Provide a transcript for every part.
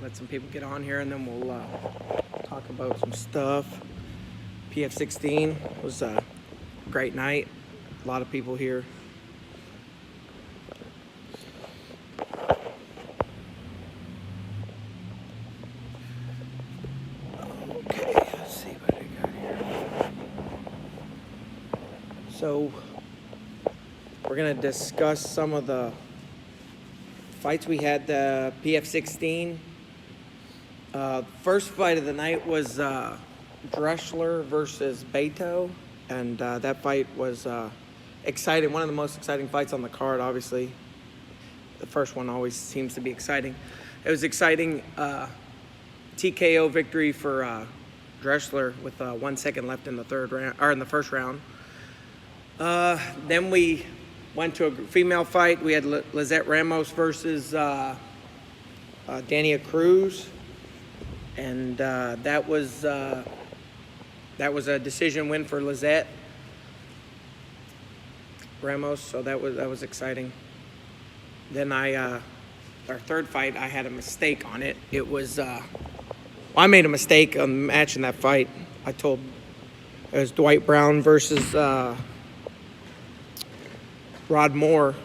let some people get on here, and then we'll talk about some stuff. PF16 was a great night. A lot of people here. Okay, let's see what I got here. So, we're going to discuss some of the fights we had. The PF16. First fight of the night was Dressler versus Beto, and that fight was exciting. One of the most exciting fights on the card, obviously. The first one always seems to be exciting. It was exciting. TKO victory for Dressler with 1 second left in the third round, or in the first round. Then we went to a female fight. We had Lizette Ramos versus Dania Cruz, and that was a decision win for Lizette Ramos. So that was exciting. Then our third fight, I had a mistake on it. It was I made a mistake on matching that fight. I told it was Dwight Brown versus Rod Moore.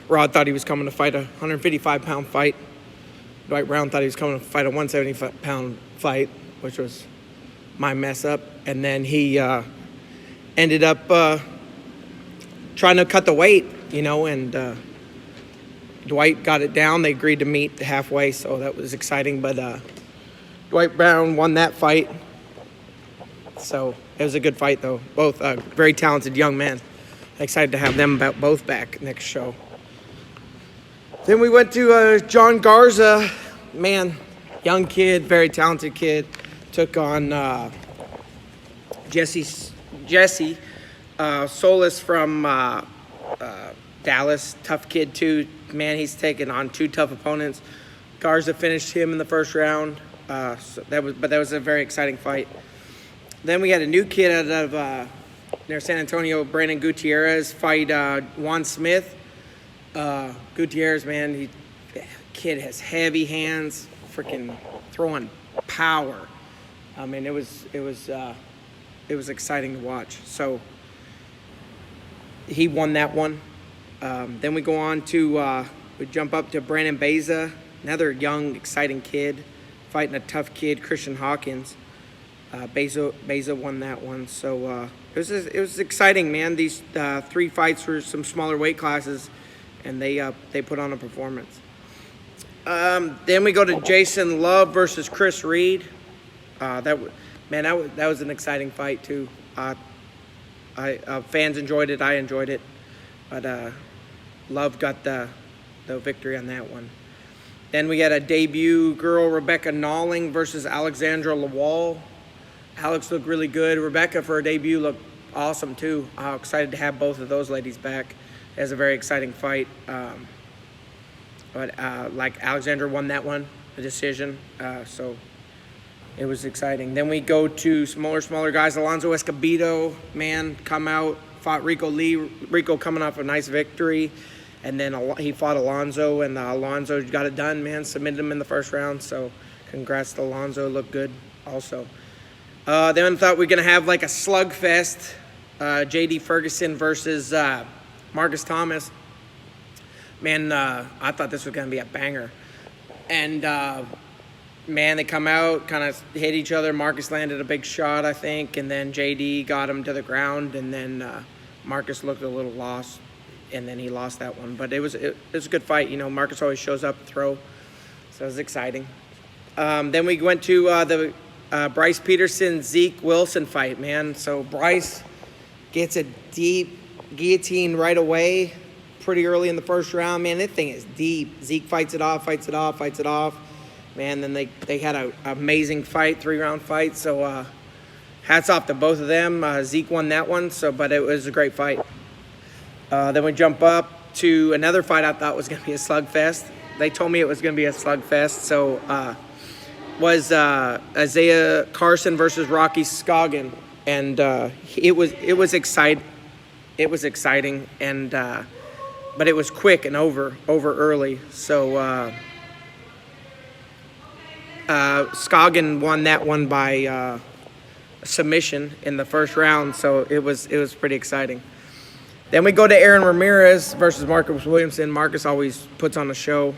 Rod thought he was coming to fight a 155-pound fight. Dwight Brown thought he was coming to fight a 170-pound fight, which was my mess up. And then he ended up trying to cut the weight, and Dwight got it down. They agreed to meet halfway, so that was exciting. But Dwight Brown won that fight. So it was a good fight, though. Both very talented young men. Excited to have them both back next show. Then we went to John Garza. Man, young kid, very talented kid. Took on Jesse Solis from Dallas. Tough kid, too. Man, he's taken on two tough opponents. Garza finished him in the first round. So that was a very exciting fight. Then we had a new kid out of near San Antonio, Brandon Gutierrez, fight Juan Smith. Gutierrez, man, kid has heavy hands, freaking throwing power. I mean, it was exciting to watch. So he won that one. Then we go on to we jump up to Brandon Beza, another young, exciting kid, fighting a tough kid, Christian Hawkins. Beza won that one. So it was exciting, man. These three fights were some smaller weight classes, and they put on a performance. Then we go to Jason Love versus Chris Reed. That was an exciting fight too. Fans enjoyed it. I enjoyed it, but Love got the victory on that one. Then we had a debut girl, Rebecca Nalling versus Alexandra Lawal. Alex looked really good. Rebecca, for her debut, looked awesome too. Excited to have both of those ladies back. It was a very exciting fight. But Alexandra won that one, a decision. So it was exciting. Then we go to smaller guys. Alonzo Escobedo, man, come out, fought Rico Lee. Rico coming off a nice victory. And then he fought Alonzo, and Alonzo got it done, man. Submitted him in the first round. So congrats to Alonzo. Looked good also. Then I thought we were going to have like a slugfest. J.D. Ferguson versus Marcus Thomas. Man, I thought this was going to be a banger. And, man, they come out, kind of hit each other. Marcus landed a big shot, I think. And then J.D. got him to the ground. And then Marcus looked a little lost. And then he lost that one. But it was a good fight. Marcus always shows up to throw. So it was exciting. Then we went to the Bryce Peterson, Zeke Wilson fight, man. So Bryce gets a deep guillotine right away, pretty early in the first round. Man, that thing is deep. Zeke fights it off. Man, then they had an amazing fight, 3-round fight. So hats off to both of them. Zeke won that one, but it was a great fight. Then we jump up to another fight I thought was going to be a slugfest. They told me it was going to be a slugfest. So was Isaiah Carson versus Rocky Scoggin, and it was exciting. It was exciting, and but it was quick and over early. So Scoggin won that one by submission in the first round, so it was pretty exciting. Then we go to Aaron Ramirez versus Marcus Williamson. Marcus always puts on a show.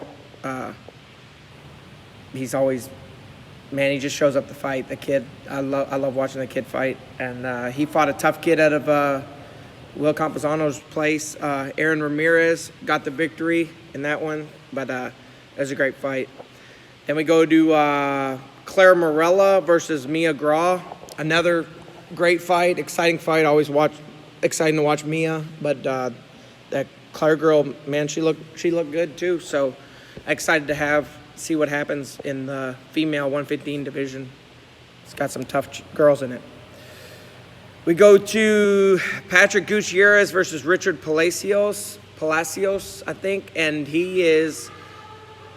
He's always, man, he just shows up to fight. The kid, I love watching the kid fight. And he fought a tough kid out of Will Campuzano's place. Aaron Ramirez got the victory in that one, but it was a great fight. Then we go to Claire Morella versus Mia Graw. Another great fight, exciting fight. Always exciting to watch Mia, but that Claire girl, man, she looked good too. So excited to see what happens in the female 115 division. It's got some tough girls in it. We go to Patrick Gutierrez versus Richard Palacios, I think, and he is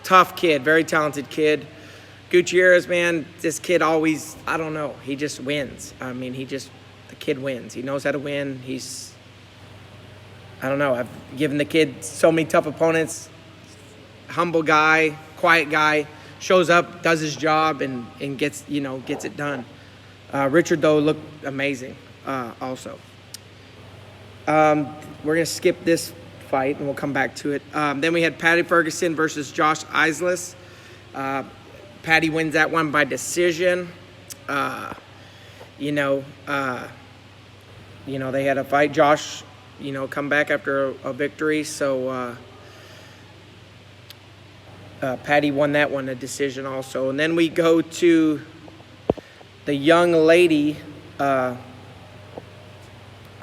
tough kid, very talented kid. Gutierrez, man, this kid always, I don't know, he just wins. I mean, the kid wins. He knows how to win. I don't know, I've given the kid so many tough opponents. Humble guy, quiet guy, shows up, does his job, and gets it done. Richard, though, looked amazing also. We're going to skip this fight, and we'll come back to it. Then we had Patty Ferguson versus Josh Isles. Patty wins that one by decision. They had a fight. Josh, come back after a victory, so Patty won that one, a decision also. And then we go to the young lady. Hold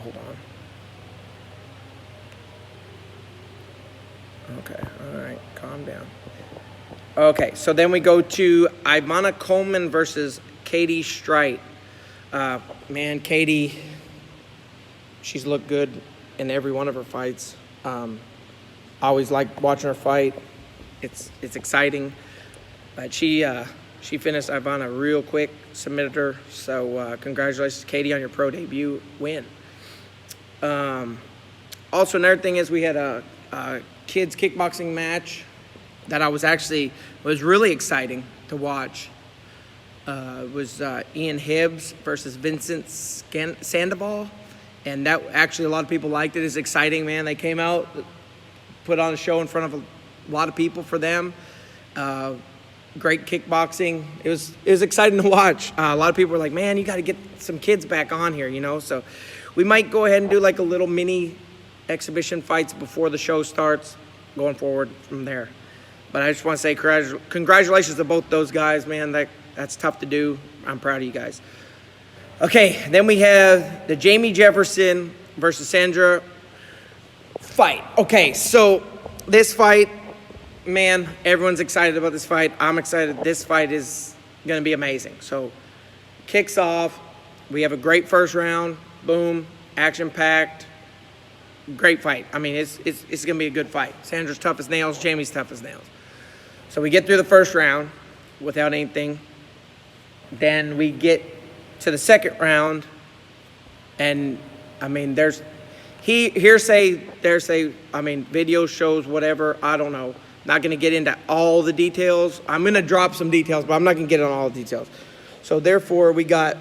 on. Okay, all right, calm down. Okay, so then we go to Ivana Coleman versus Katie Strite. Man, Katie, she's looked good in every one of her fights. Always like watching her fight. It's exciting. But she finished Ivana real quick, submitted her. So congratulations, Katie, on your pro debut win. Also, another thing is we had a kids kickboxing match that was really exciting to watch. It was Ian Hibbs versus Vincent Sandoval. And that actually, a lot of people liked it. It's exciting, man. They came out, put on a show in front of a lot of people for them. Great kickboxing. It was exciting to watch. A lot of people were like, man, you got to get some kids back on here, So we might go ahead and do like a little mini exhibition fights before the show starts, going forward from there. But I just want to say congratulations to both those guys, man. That's tough to do. I'm proud of you guys. Okay, then we have the Jamie Jefferson versus Sandra fight. Okay, so this fight, man, everyone's excited about this fight. I'm excited. This fight is going to be amazing. So, kicks off. We have a great first round. Boom, action-packed. Great fight. I mean, it's going to be a good fight. Sandra's tough as nails. Jamie's tough as nails. So we get through the first round without anything. Then we get to the second round, and I mean, there's hearsay, I mean, video shows, whatever, I don't know. Not going to get into all the details. I'm going to drop some details, but I'm not going to get on all the details. So therefore, we got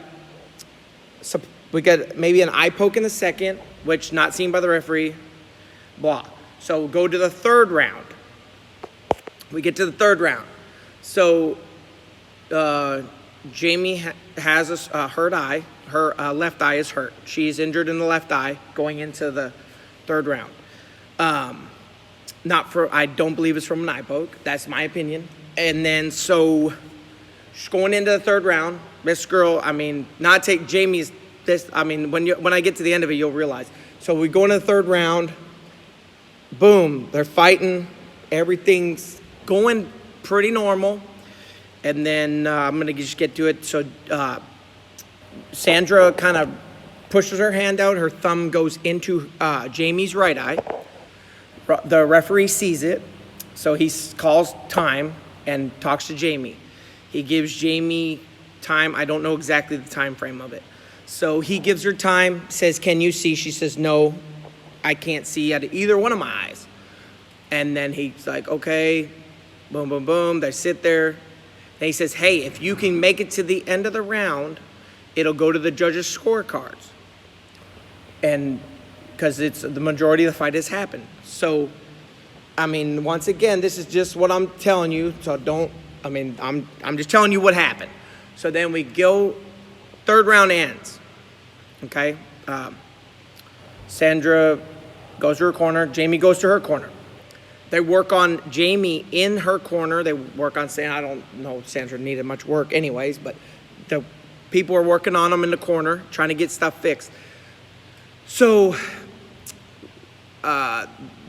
maybe an eye poke in the second, which not seen by the referee, blah. So go to the third round. We get to the third round. So Jamie has a hurt eye. Her left eye is hurt. She's injured in the left eye going into the third round. I don't believe it's from an eye poke. That's my opinion. And then so she's going into the third round. This girl, I mean, not take Jamie's. When I get to the end of it, you'll realize. So we go into the third round. Boom, they're fighting. Everything's going pretty normal. And then I'm going to just get to it. So Sandra kind of pushes her hand out. Her thumb goes into Jamie's right eye. The referee sees it. So he calls time and talks to Jamie. He gives Jamie time. I don't know exactly the time frame of it. So he gives her time, says, can you see? She says, no, I can't see out of either one of my eyes. And then he's like, okay, boom, boom, boom. They sit there. And he says, hey, if you can make it to the end of the round, it'll go to the judges' scorecards. And because it's the majority of the fight has happened. So, I mean, once again, this is just what I'm telling you. So I'm just telling you what happened. So then we go, third round ends. Okay. Sandra goes to her corner. Jamie goes to her corner. They work on Jamie in her corner. They work on Sandra. I don't know if Sandra needed much work anyways, but the people are working on them in the corner, trying to get stuff fixed. So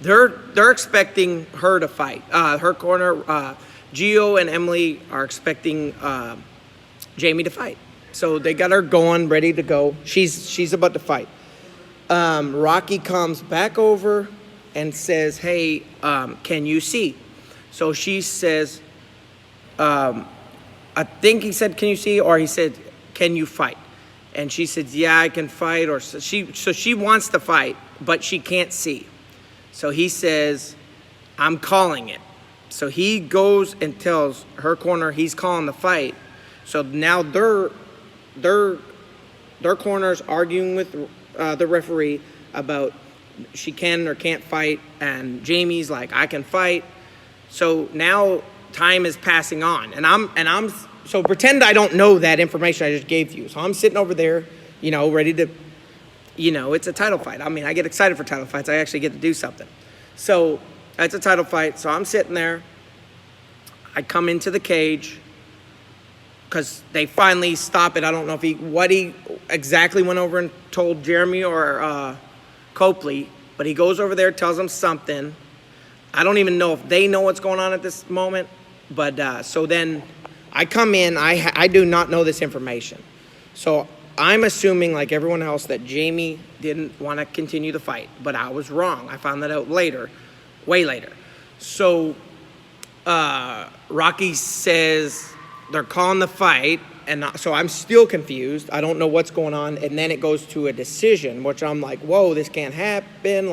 they're expecting her to fight. Her corner, Gio and Emily are expecting Jamie to fight. So they got her going, ready to go. She's about to fight. Rocky comes back over and says, hey, can you see? So she says, I think he said, can you see? Or he said, can you fight? And she said, yeah, I can fight. Or so she wants to fight, but she can't see. So he says, I'm calling it. So he goes and tells her corner he's calling the fight. So now their corners arguing with the referee about she can or can't fight, and Jamie's like, I can fight. So now time is passing on, and I'm so pretend I don't know that information I just gave you. So I'm sitting over there, ready to, it's a title fight. I mean, I get excited for title fights. I actually get to do something. So it's a title fight. So I'm sitting there. I come into the cage because they finally stop it. I don't know if what he exactly went over and told Jeremy or Copley, but he goes over there, tells them something. I don't even know if they know what's going on at this moment. But so then I come in. I do not know this information. So I'm assuming, like everyone else, that Jamie didn't want to continue the fight. But I was wrong. I found that out later, way later. So Rocky says they're calling the fight. And so I'm still confused. I don't know what's going on. And then it goes to a decision, which I'm like, whoa, this can't happen.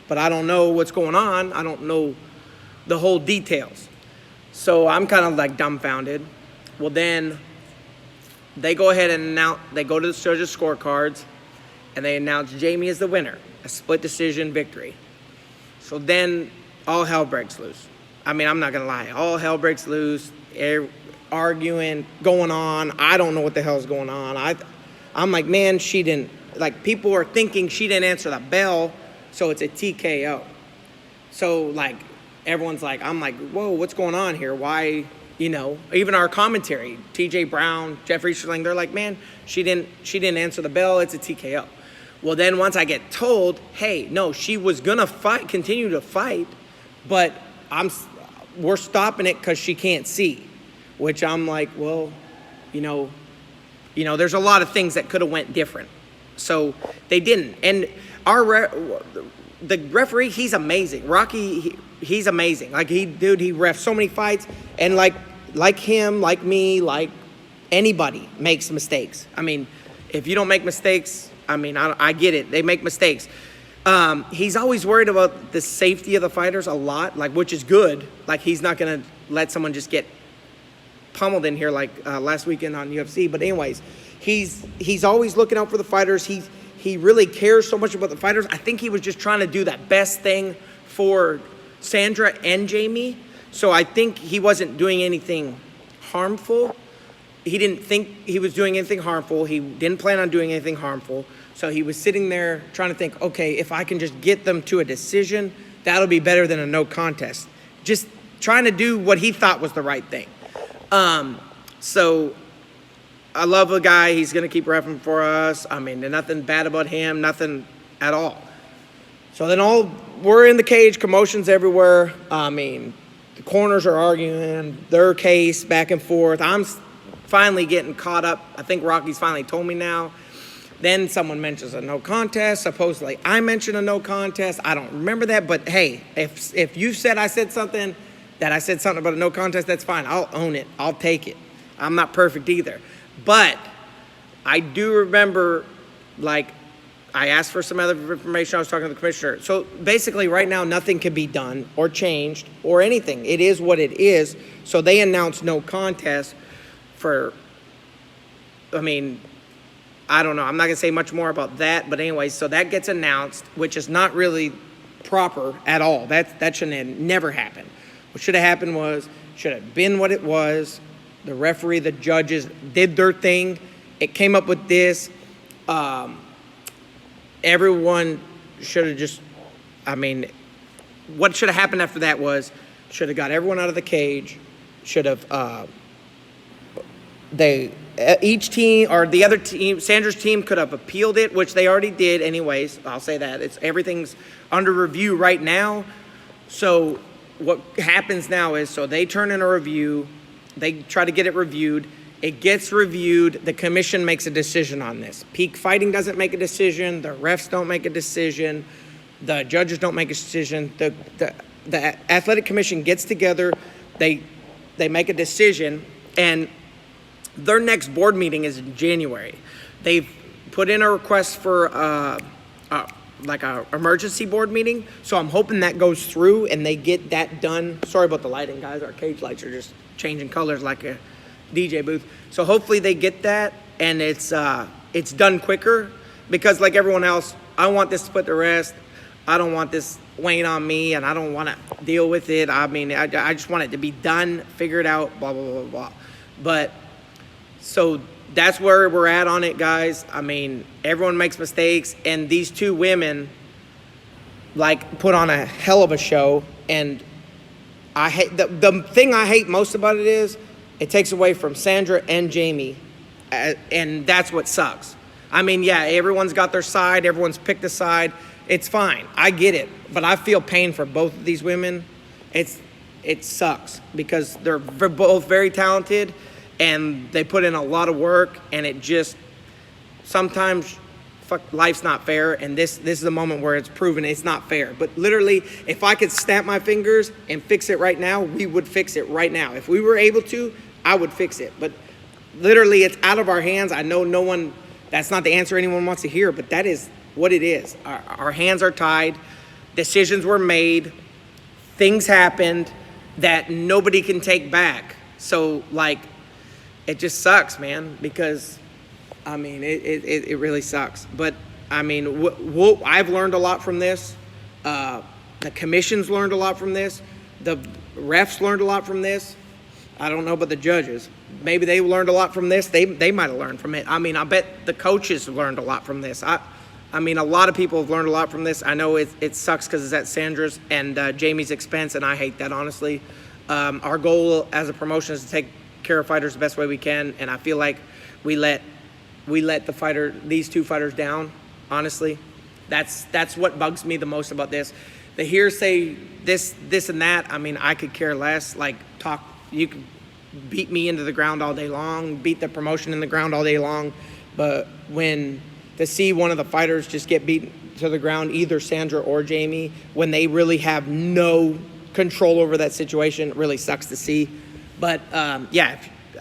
But I don't know what's going on. I don't know the whole details. So I'm kind of like dumbfounded. Well, then they go ahead and they go to the judges' scorecards, and they announce Jamie as the winner, a split decision victory. So then all hell breaks loose. I mean, I'm not going to lie. All hell breaks loose. Arguing, going on. I don't know what the hell's going on. I'm like, man, she didn't, like, people are thinking she didn't answer the bell, so it's a TKO. So, like, everyone's like, I'm like, whoa, what's going on here? Why, even our commentary, TJ Brown, Jefferson, they're like, man, she didn't answer the bell, it's a TKO. Well, then once I get told, hey, no, she was gonna continue to fight, but we're stopping it because she can't see. Which I'm like, well, there's a lot of things that could have went different. So they didn't. And the referee, he's amazing. Rocky, he's amazing. Like he refs so many fights. And like him, like me, like anybody makes mistakes. I mean, if you don't make mistakes, I get it. They make mistakes. He's always worried about the safety of the fighters a lot, which is good. Like he's not going to let someone just get pummeled in here like last weekend on UFC. But anyways, he's always looking out for the fighters. He really cares so much about the fighters. I think he was just trying to do that best thing for Sandra and Jamie. So I think he wasn't doing anything harmful. He didn't think he was doing anything harmful. He didn't plan on doing anything harmful. So he was sitting there trying to think, okay, if I can just get them to a decision, that'll be better than a no contest. Just trying to do what he thought was the right thing. So I love the guy. He's going to keep reffing for us. I mean, there's nothing bad about him, nothing at all. So then we're in the cage, commotions everywhere. I mean, the corners are arguing their case back and forth. I'm finally getting caught up. I think Rocky's finally told me now. Then someone mentions a no contest. Supposedly I mentioned a no contest. I don't remember that, but hey, if you said I said something about a no contest, that's fine. I'll own it. I'll take it. I'm not perfect either. But I do remember, I I asked for some other information. I was talking to the commissioner. So basically right now nothing can be done or changed or anything. It is what it is. So they announced no contest for, I mean, I don't know. I'm not going to say much more about that. But anyway, so that gets announced, which is not really proper at all. That shouldn't have never happened. What should have happened was, should have been what it was. The referee, the judges did their thing. It came up with this. Everyone should have just, I mean, what should have happened after that was, should have got everyone out of the cage, should have, each team, or the other team, Sandra's team could have appealed it, which they already did anyways. I'll say that. Everything's under review right now. So what happens now is, so they turn in a review, they try to get it reviewed. It gets reviewed. The commission makes a decision on this. Peak Fighting doesn't make a decision. The refs don't make a decision. The judges don't make a decision. The athletic commission gets together. They make a decision, and their next board meeting is in January. They've put in a request for like a emergency board meeting. So I'm hoping that goes through and they get that done. Sorry about the lighting, guys. Our cage lights are just changing colors like a DJ booth. So hopefully they get that and it's done quicker, because like everyone else, I want this to put to rest. I don't want this weighing on me, and I don't want to deal with it. I mean, I just want it to be done, figured out, blah, blah, blah, blah. But so that's where we're at on it, guys. I mean, everyone makes mistakes, and these two women like put on a hell of a show. And I hate the thing I hate most about it is, it takes away from Sandra and Jamie, and that's what sucks. I mean, yeah, everyone's got their side. Everyone's picked a side. It's fine. I get it. But I feel pain for both of these women. It sucks because they're both very talented, and they put in a lot of work, and it just sometimes life's not fair, and this is a moment where it's proven it's not fair. But literally, if I could snap my fingers and fix it right now, we would fix it right now. If we were able to, I would fix it. But literally, it's out of our hands. I know no one, that's not the answer anyone wants to hear, but that is what it is. Our hands are tied. Decisions were made. Things happened that nobody can take back. So, like, it just sucks, man, because, I mean, it really sucks. But, I mean, I've learned a lot from this. The commission's learned a lot from this. The refs learned a lot from this. I don't know about the judges. Maybe they learned a lot from this. They might have learned from it. I mean, I bet the coaches learned a lot from this. I mean, a lot of people have learned a lot from this. I know it sucks because it's at Sandra's and Jamie's expense, and I hate that, honestly. Our goal as a promotion is to take care of fighters the best way we can, and I feel like we let these two fighters down, honestly. That's what bugs me the most about this. The hearsay, this and that, I mean, I could care less. Like, you could beat me into the ground all day long, beat the promotion in the ground all day long, but to see one of the fighters just get beaten to the ground, either Sandra or Jamie, when they really have no control over that situation, really sucks to see. But yeah,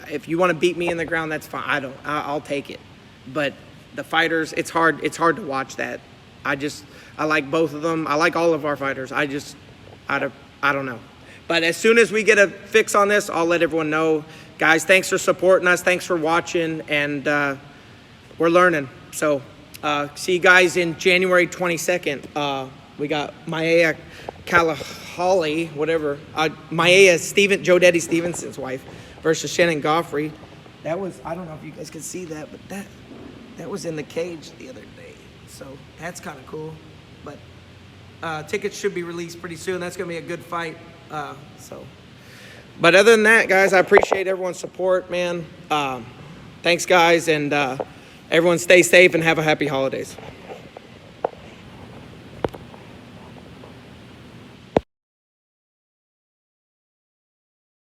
if you want to beat me in the ground, that's fine. I'll take it. But the fighters, it's hard to watch that. I like both of them. I like all of our fighters. I don't know. But as soon as we get a fix on this, I'll let everyone know. Guys, thanks for supporting us. Thanks for watching. And we're learning. So see you guys in January 22nd. We got Maya Kalahali, whatever. Maya Joe Daddy Stevenson's wife versus Shannon Goffrey. That was, I don't know if you guys can see that, but that was in the cage the other day. So that's kind of cool. But tickets should be released pretty soon. That's going to be a good fight. But other than that, guys, I appreciate everyone's support, man. Thanks, guys, and everyone stay safe and have a happy holidays.